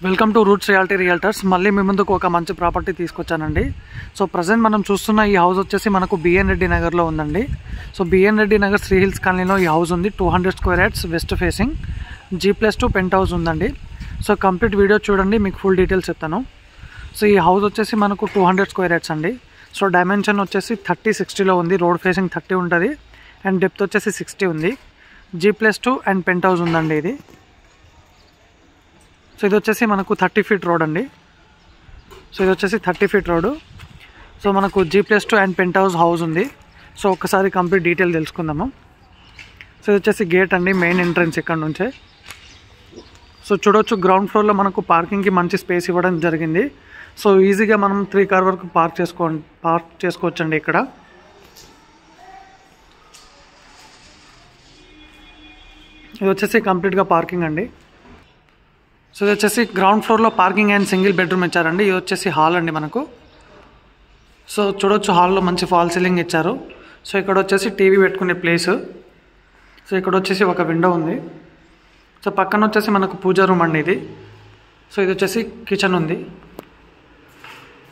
Welcome to roots reality realtors. మళ్ళీ మీ ముందుకు ఒక మంచి ప్రాపర్టీ తీసుకొచ్చానండి. సో ప్రజెంట్ మనం చూస్తున్న ఈ హౌస్ వచ్చేసి మనకు బిఎన్ రెడ్డి నగర్లో ఉందండి. So B N Reddy Nagar Sri hills కాలనీలో ఈ హౌస్ ఉంది. 200 square yards west facing G+2 penthouse ఉందండి. సో కంప్లీట్ వీడియో చూడండి, మీకు ఫుల్ డీటెయిల్స్ చెప్తాను. సో ఈ హౌస్ వచ్చేసి మనకు 200 స్క్వేర్ యార్డ్స్ అండి. సో డైమెన్షన్ వచ్చేసి 30-60లో ఉంది. రోడ్ ఫేసింగ్ 30 ఉంటుంది అండ్ డెప్త్ వచ్చేసి 60 ఉంది. G+2 అండ్ పెంట్ హౌస్ ఉందండి ఇది. సో ఇది వచ్చేసి మనకు 30 ఫీట్ రోడ్ అండి. సో ఇది వచ్చేసి 30 ఫీట్ రోడ్. సో మనకు G+2 అండ్ పెంట్ హౌస్ ఉంది. సో ఒకసారి కంప్లీట్ డీటెయిల్ తెలుసుకుందాము. సో ఇది వచ్చేసి గేట్ అండి, మెయిన్ ఎంట్రన్స్ ఇక్కడ నుంచే. సో చూడవచ్చు గ్రౌండ్ ఫ్లోర్లో మనకు పార్కింగ్కి మంచి స్పేస్ ఇవ్వడం జరిగింది. సో ఈజీగా మనం 3 కార్ వరకు పార్క్ చేసుకోవచ్చండి ఇక్కడ. ఇది వచ్చేసి కంప్లీట్గా పార్కింగ్ అండి. సో ఇది వచ్చేసి గ్రౌండ్ ఫ్లోర్లో పార్కింగ్ అండ్ సింగిల్ బెడ్రూమ్ ఇచ్చారండి. ఇది వచ్చేసి హాల్ అండి మనకు. సో చూడొచ్చు హాల్లో మంచి ఫాల్ సీలింగ్ ఇచ్చారు. సో ఇక్కడ వచ్చేసి టీవీ పెట్టుకునే ప్లేస్. సో ఇక్కడ వచ్చేసి ఒక విండో ఉంది. సో పక్కన వచ్చేసి మనకు పూజా రూమ్ అండి ఇది. సో ఇది వచ్చేసి కిచెన్ ఉంది.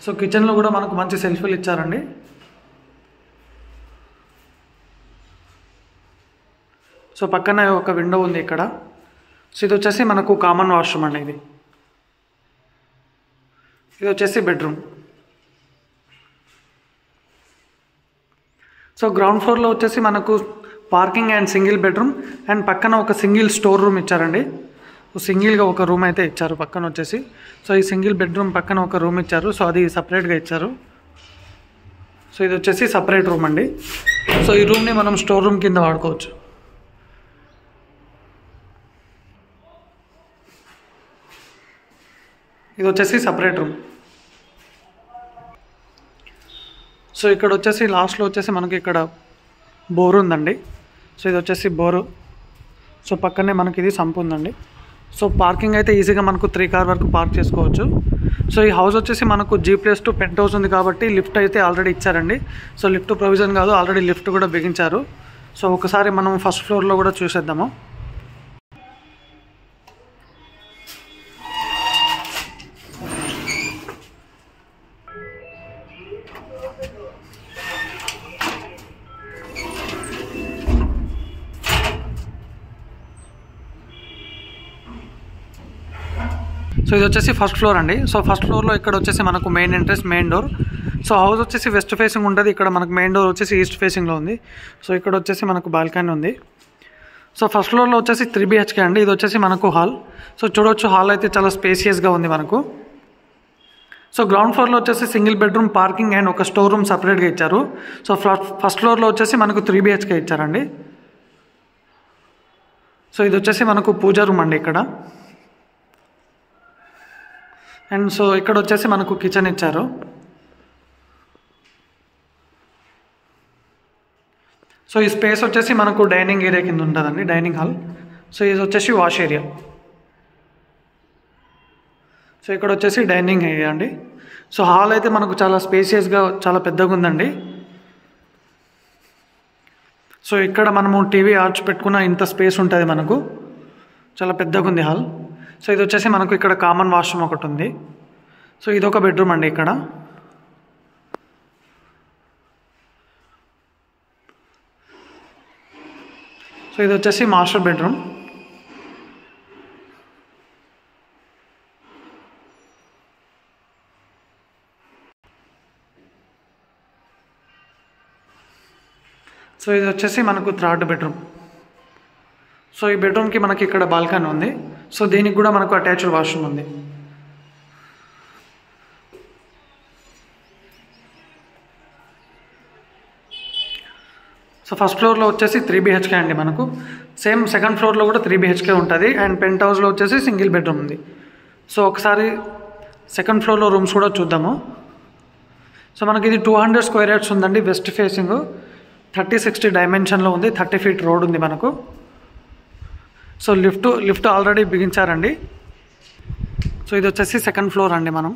సో కిచెన్లో కూడా మనకు మంచి సెల్ఫీలు ఇచ్చారండి. సో పక్కన ఒక విండో ఉంది ఇక్కడ. సో ఇది వచ్చేసి మనకు కామన్ వాష్రూమ్ అండి ఇది. ఇది వచ్చేసి బెడ్రూమ్. సో గ్రౌండ్ ఫ్లోర్లో వచ్చేసి మనకు parking and single bedroom and పక్కన ఒక సింగిల్ స్టోర్ రూమ్ ఇచ్చారండి. సింగిల్గా ఒక రూమ్ అయితే ఇచ్చారు పక్కన వచ్చేసి. సో ఈ సింగిల్ బెడ్రూమ్ పక్కన ఒక రూమ్ ఇచ్చారు. సో అది సపరేట్గా ఇచ్చారు. సో ఇది వచ్చేసి సపరేట్ రూమ్ అండి. సో ఈ రూమ్ని మనం స్టోర్ రూమ్ కింద వాడుకోవచ్చు. ఇది వచ్చేసి సపరేట్ రూమ్. సో ఇక్కడ వచ్చేసి లాస్ట్లో వచ్చేసి మనకి ఇక్కడ బోరు ఉందండి. సో ఇది వచ్చేసి బోరు. సో పక్కనే మనకి ఇది సంపు ఉందండి. సో పార్కింగ్ అయితే ఈజీగా మనకు 3 కార్ వరకు పార్క్ చేసుకోవచ్చు. సో ఈ హౌస్ వచ్చేసి మనకు G+2 పెంట్ హౌస్ ఉంది కాబట్టి లిఫ్ట్ అయితే ఆల్రెడీ ఇచ్చారండి. సో లిఫ్ట్ ప్రొవిజన్ కాదు, ఆల్రెడీ లిఫ్ట్ కూడా బిగించారు. సో ఒకసారి మనం ఫస్ట్ ఫ్లోర్లో కూడా చూసేద్దాము. సో ఇది వచ్చేసి ఫస్ట్ ఫ్లోర్ అండి. సో ఫస్ట్ ఫ్లోర్లో ఇక్కడ వచ్చేసి మనకు main entrance, main door. So house వచ్చేసి వెస్ట్ ఫేసింగ్ ఉంటుంది. ఇక్కడ మనకు మెయిన్ డోర్ వచ్చేసి ఈస్ట్ ఫేసింగ్లో ఉంది. సో ఇక్కడ వచ్చేసి మనకు బాల్కనీ ఉంది. సో ఫస్ట్ ఫ్లోర్లో వచ్చేసి 3 BHK అండి. ఇది వచ్చేసి మనకు హాల్. సో చూడవచ్చు హాల్ అయితే చాలా స్పేసియస్గా ఉంది మనకు. సో గ్రౌండ్ ఫ్లోర్లో వచ్చేసి సింగిల్ బెడ్రూమ్, పార్కింగ్ అండ్ ఒక స్టోర్ రూమ్ సపరేట్గా ఇచ్చారు. సో ఫస్ట్ ఫ్లోర్లో వచ్చేసి మనకు 3 BHK ఇచ్చారండి. సో ఇది వచ్చేసి మనకు పూజా రూమ్ అండి ఇక్కడ. అండ్ సో ఇక్కడ వచ్చేసి మనకు కిచెన్ ఇచ్చారు. సో ఈ స్పేస్ వచ్చేసి మనకు డైనింగ్ ఏరియా కింద ఉంటుందండి, డైనింగ్ హాల్. సో ఇది వచ్చేసి వాష్ ఏరియా. సో ఇక్కడ వచ్చేసి డైనింగ్ ఏరియా అండి. సో హాల్ అయితే మనకు చాలా స్పేసియస్గా చాలా పెద్దగా ఉందండి. సో ఇక్కడ మనము టీవీ ఆర్చ్ పెట్టుకున్న ఇంత స్పేస్ ఉంటుంది మనకు, చాలా పెద్దగా ఉంది హాల్. సో ఇది వచ్చేసి మనకు ఇక్కడ కామన్ వాష్రూమ్ ఒకటి ఉంది. సో ఇది ఒక బెడ్రూమ్ అండి ఇక్కడ. సో ఇది వచ్చేసి మాస్టర్ బెడ్రూమ్. సో ఇది వచ్చేసి మనకు 3rd బెడ్రూమ్. సో ఈ బెడ్రూమ్కి మనకి ఇక్కడ బాల్కనీ ఉంది. సో దీనికి కూడా మనకు అటాచ్డ్ వాష్రూమ్ ఉంది. సో ఫస్ట్ ఫ్లోర్లో వచ్చేసి 3 BHK అండి మనకు. సేమ్ సెకండ్ ఫ్లోర్లో కూడా 3 BHK ఉంటుంది అండ్ పెంట్ హౌస్లో వచ్చేసి సింగిల్ బెడ్రూమ్ ఉంది. సో ఒకసారి సెకండ్ ఫ్లోర్లో రూమ్స్ కూడా చూద్దాము. సో మనకి ఇది 200 స్క్వేర్ యార్డ్స్ ఉందండి. వెస్ట్ ఫేసింగ్ 30-60 డైమెన్షన్లో ఉంది. 30 ఫీట్ రోడ్ ఉంది మనకు. సో లిఫ్ట్ ఆల్రెడీ బిగించారండి. సో ఇది వచ్చేసి సెకండ్ ఫ్లోర్ అండి మనం.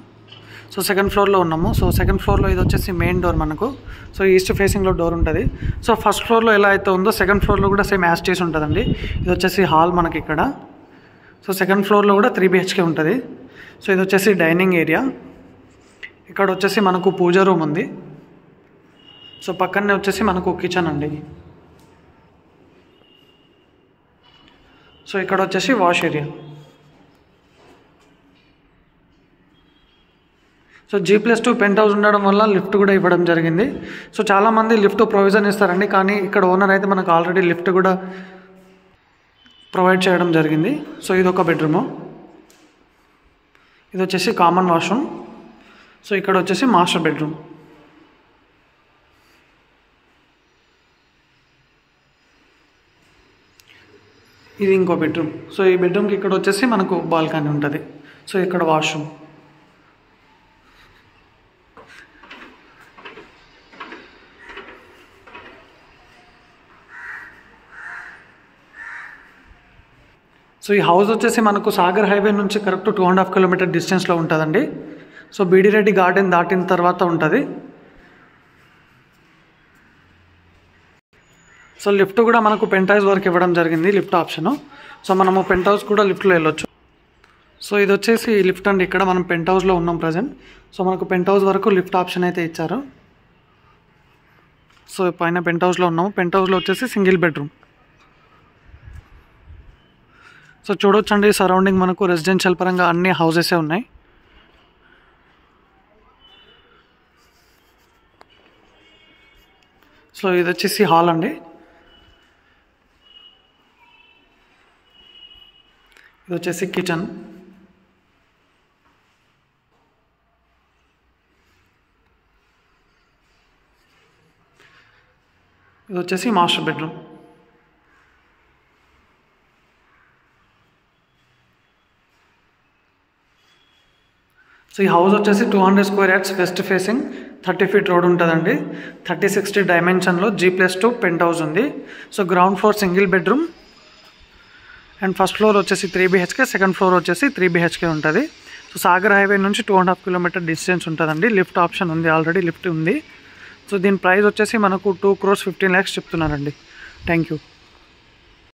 సో సెకండ్ ఫ్లోర్లో ఉన్నాము. సో సెకండ్ ఫ్లోర్లో ఇది వచ్చేసి మెయిన్ డోర్ మనకు. సో ఈస్ట్ ఫేసింగ్లో డోర్ ఉంటుంది. సో ఫస్ట్ ఫ్లోర్లో ఎలా అయితే ఉందో సెకండ్ ఫ్లోర్లో కూడా సేమ్ యాజ్ చేసి ఉంటుందండి. ఇది వచ్చేసి హాల్ మనకి ఇక్కడ. సో సెకండ్ ఫ్లోర్లో కూడా 3 BHK ఉంటుంది. సో ఇది వచ్చేసి డైనింగ్ ఏరియా. ఇక్కడ వచ్చేసి మనకు పూజ రూమ్ ఉంది. సో పక్కనే వచ్చేసి మనకు కిచెన్ అండి. సో ఇక్కడ వచ్చేసి wash area. So G+2 penthouse ఉండడం వల్ల లిఫ్ట్ కూడా ఇవ్వడం జరిగింది. సో చాలామంది లిఫ్ట్ ప్రొవిజన్ ఇస్తారండి, కానీ ఇక్కడ ఓనర్ అయితే మనకు ఆల్రెడీ లిఫ్ట్ కూడా ప్రొవైడ్ చేయడం జరిగింది. సో ఇది ఒక బెడ్రూము. ఇది వచ్చేసి కామన్ వాష్రూమ్. సో ఇక్కడ వచ్చేసి మాస్టర్ బెడ్రూమ్. ఇది ఇంకో బెడ్రూమ్. సో ఈ బెడ్రూమ్కి ఇక్కడ వచ్చేసి మనకు బాల్కనీ ఉంటుంది. సో ఇక్కడ వాష్రూమ్. సో ఈ హౌస్ వచ్చేసి మనకు సాగర్ హైవే నుంచి కరెక్ట్ 2.5 కిలోమీటర్ డిస్టెన్స్లో ఉంటుందండి. సో బీడీ రెడ్డి గార్డెన్ దాటిన తర్వాత ఉంటుంది. సో లిఫ్ట్ కూడా మనకు పెంట్ హౌస్ వరకు ఇవ్వడం జరిగింది, లిఫ్ట్ ఆప్షను. సో మనము పెంట్ హౌస్ కూడా లిఫ్ట్లో వెళ్ళొచ్చు. సో ఇది వచ్చేసి లిఫ్ట్ అండి. ఇక్కడ మనం పెంట్ హౌస్లో ఉన్నాం ప్రజెంట్. సో మనకు పెంట్ హౌస్ వరకు లిఫ్ట్ ఆప్షన్ అయితే ఇచ్చారు. సో పైన పెంట్ హౌస్లో ఉన్నాము. పెంట్ హౌస్లో వచ్చేసి సింగిల్ బెడ్రూమ్. సో చూడొచ్చండి, సరౌండింగ్ మనకు రెసిడెన్షియల్ పరంగా అన్ని హౌసెసే ఉన్నాయి. సో ఇది వచ్చేసి హాల్ అండి. ఇది వచ్చేసి కిచెన్. ఇది వచ్చేసి మాస్టర్ బెడ్రూమ్. సో ఈ హౌస్ వచ్చేసి 200 square yards west facing 30 feet road ఉంటుందండి. 30-60 డైమెన్షన్లో G+2 పెంట్ హౌస్ ఉంది. So ground floor single bedroom and first floor వచ్చేసి 3 BHK, సెకండ్ ఫ్లోర్ వచ్చేసి 3 BHK ఉంటుంది. సో సాగర్ హైవే నుంచి 2.5 కిలోమీటర్ డిస్టెన్స్ ఉంటుందండి. లిఫ్ట్ ఆప్షన్ ఉంది, ఆల్రెడీ లిఫ్ట్ ఉంది. సో దీని ప్రైస్ వచ్చేసి మనకు 2,15,00,000 చెప్తున్నారండి. Thank you.